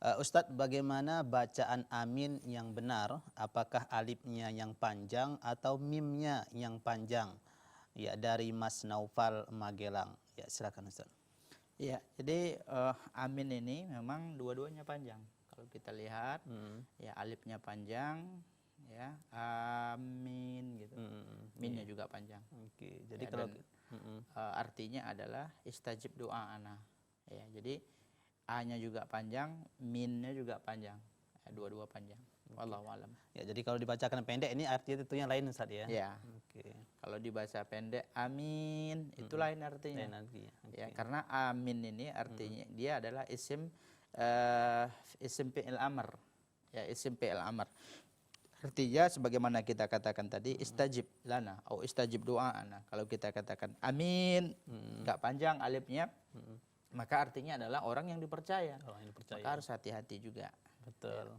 Ustadz, bagaimana bacaan amin yang benar? Apakah alifnya yang panjang atau mimnya yang panjang? Ya, dari Mas Naufal Magelang. Ya, silakan Ustadz. Ya, jadi amin ini memang dua-duanya panjang. Kalau kita lihat, ya alifnya panjang, ya amin gitu. Minnya juga panjang. Oke, jadi Ya, kalau dan artinya adalah istajib doa ana. Ya, jadi a-nya juga panjang, minnya juga panjang. Ya, dua-dua panjang. Wallahu alam. ya, jadi kalau dibacakan pendek ini artinya tentunya lain Ustadz ya. Ya. Oke. Kalau dibaca pendek amin itu lain artinya. Lain artinya. Ya, Oke. karena amin ini artinya dia adalah isim fi'il amr. Ya, isim fi'il amr. Artinya sebagaimana kita katakan tadi istajib lana atau istajib doa'ana. Kalau kita katakan amin enggak panjang alifnya, maka artinya adalah orang yang dipercaya. Orang yang dipercaya. Maka harus hati-hati juga. Betul.